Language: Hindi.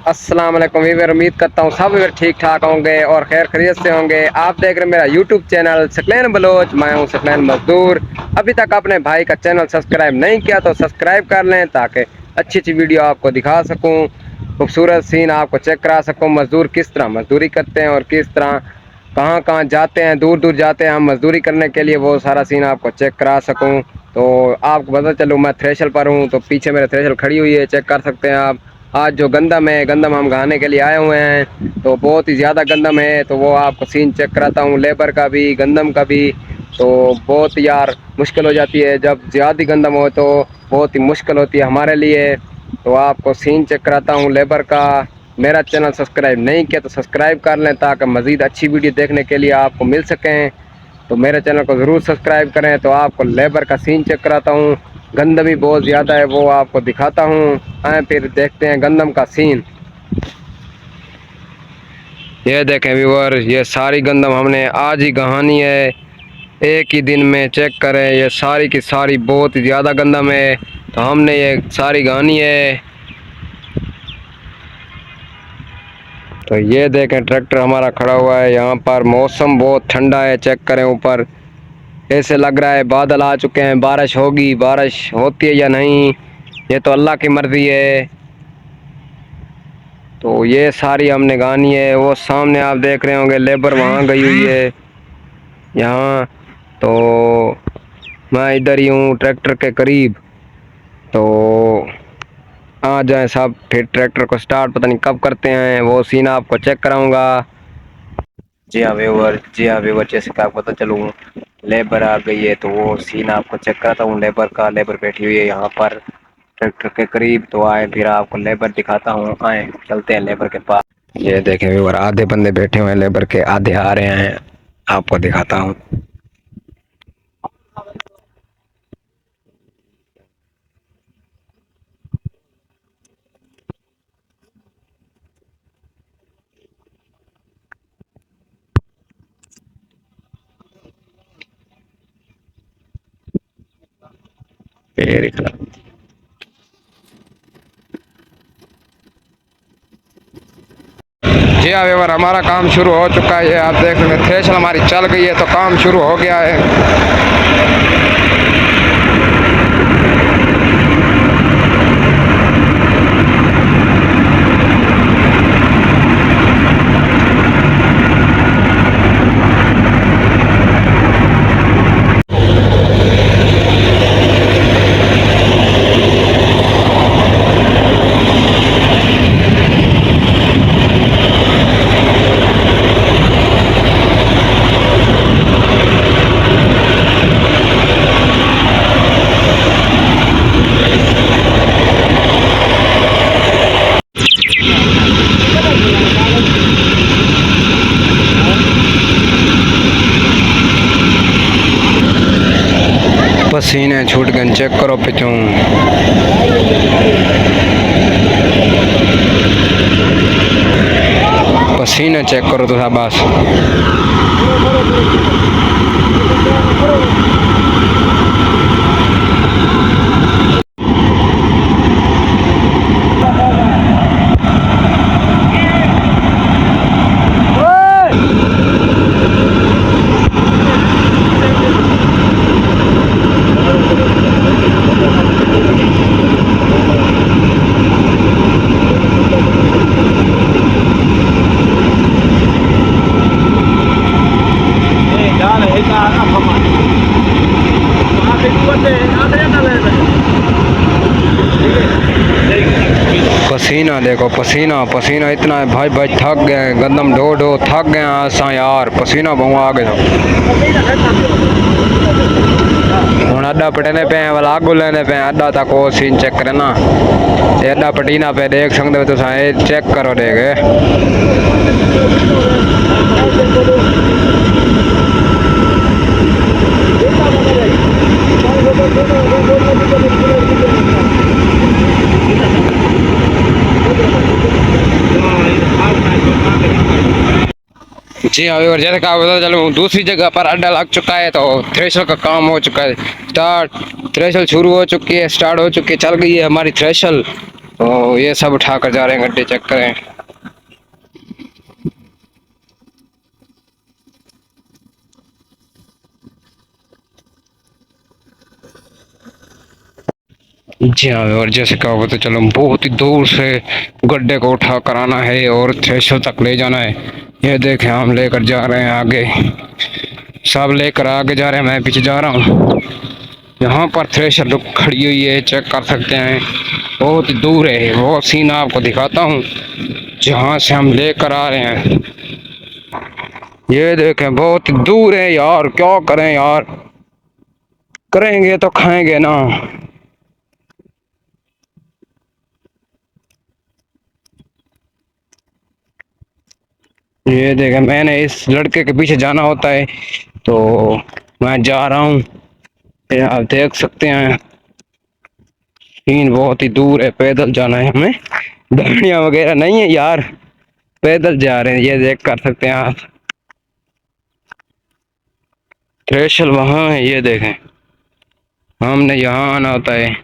अस्सलाम वालेकुम वीवर। उम्मीद करता हूँ सब वीवर ठीक ठाक होंगे और खैर खैरियत से होंगे। आप देख रहे हैं मेरा यूट्यूब चैनल सकलैन बलोच। मैं हूँ सकलैन मजदूर। अभी तक अपने भाई का चैनल सब्सक्राइब नहीं किया तो सब्सक्राइब कर लें ताकि अच्छी अच्छी वीडियो आपको दिखा सकूँ, खूबसूरत सीन आपको चेक करा सकूँ। मजदूर किस तरह मजदूरी करते हैं और किस तरह कहाँ कहाँ जाते हैं, दूर दूर जाते हैं हम मजदूरी करने के लिए, वो सारा सीन आपको चेक करा सकूँ। तो आपको पता चलूँ मैं थ्रेशर पर हूँ, तो पीछे मेरे थ्रेशर खड़ी हुई है, चेक कर सकते हैं आप। आज जो गंदम है, गंदम हम गाने के लिए आए हुए हैं, तो बहुत ही ज़्यादा गंदम है, तो वो आपको सीन चेक कराता हूँ, लेबर का भी गंदम का भी। तो बहुत यार मुश्किल हो जाती है जब ज़्यादा गंदम हो, तो बहुत ही मुश्किल होती है हमारे लिए। तो आपको सीन चेक कराता हूँ लेबर का। मेरा चैनल सब्सक्राइब नहीं किया तो सब्सक्राइब कर लें ताकि मज़ीद अच्छी वीडियो देखने के लिए आपको मिल सकें। तो मेरे चैनल को ज़रूर सब्सक्राइब करें। तो आपको लेबर का सीन चेक कराता हूँ, गंदम भी बहुत ज़्यादा है, वो आपको दिखाता हूँ। आए फिर देखते हैं गंदम का सीन। ये देखें व्यूअर, ये सारी गंदम हमने आज ही गहानी है, एक ही दिन में। चेक करें, ये सारी की सारी बहुत ही ज़्यादा गंदम है, तो हमने ये सारी गहानी है। तो ये देखें ट्रैक्टर हमारा खड़ा हुआ है यहाँ पर। मौसम बहुत ठंडा है, चेक करें ऊपर ऐसे लग रहा है बादल आ चुके हैं, बारिश होगी। बारिश होती है या नहीं ये तो अल्लाह की मर्ज़ी है। तो ये सारी हमने गानी है। वो सामने आप देख रहे होंगे लेबर वहाँ गई हुई है यहाँ। तो मैं इधर ही हूँ ट्रैक्टर के करीब। तो आ जाए सब, फिर ट्रैक्टर को स्टार्ट पता नहीं कब करते हैं, वो सीन आपको चेक कराऊंगा। जी हाँ व्यूअर, जैसे कि आपको पता चलूँ लेबर आ गई है, तो वो सीन आपको चेक कराता हूँ लेबर का। लेबर बैठी हुई है यहाँ पर ट्रैक्टर के करीब। तो आए फिर आपको लेबर दिखाता हूँ, आए चलते हैं लेबर के पास। ये देखें व्यूअर, आधे बंदे बैठे हुए हैं लेबर के, आधे आ रहे हैं, आपको दिखाता हूँ। Very good. जी हाँ व्यूअर, हमारा काम शुरू हो चुका है। आप देख रहे हैं थ्रेशर हमारी चल गई है, तो काम शुरू हो गया है। पसीने छूट गए, चेक करो पिछू। पसीने चेक करो तो बस। पसीना देखो, पसीना पसीना इतना है भाई, भाई थक गए, गंदम ढो ढो थक गए आसा यार, पसीना बहु आ गया। हूँ अड्डा पटने पे हैं, वाला आगू लेने पे हैं अड्डा तक। वो सीन चेक करे ना, ये अड्डा पटीना पे देख सकते हो तो चेक करो देखे। जी हाँ व्यूअर, जैसे कहा पता चलूँ दूसरी जगह पर अड्डा लग चुका है, तो थ्रेशर का काम हो चुका है स्टार्ट। थ्रेशर शुरू हो चुकी है, स्टार्ट हो चुकी है, चल गई है हमारी थ्रेशर। तो ये सब उठा कर जा रहे हैं, गड्ढे चेक करें। जी हाँ, और जैसे कहा वो तो चलो बहुत ही दूर से गड्ढे को उठा कर आना है और थ्रेशर तक ले जाना है। ये देखें हम लेकर जा रहे हैं आगे, सब लेकर आगे जा रहे हैं, मैं पीछे जा रहा हूँ। यहाँ पर थ्रेशर रुक खड़ी हुई है, चेक कर सकते हैं। बहुत ही दूर है, वो सीन आपको दिखाता हूँ जहाँ से हम लेकर आ रहे हैं। ये देखें बहुत ही दूर है यार, क्या करें यार, करेंगे तो खाएंगे ना। ये देखें, मैंने इस लड़के के पीछे जाना होता है तो मैं जा रहा हूँ। ये आप देख सकते हैं, सीन बहुत ही दूर है, पैदल जाना है हमें, गाड़ियाँ वगैरह नहीं है यार, पैदल जा रहे हैं। ये देख कर सकते हैं आप, थ्रेशर वहाँ है, ये देखें, हमने यहाँ आना होता है।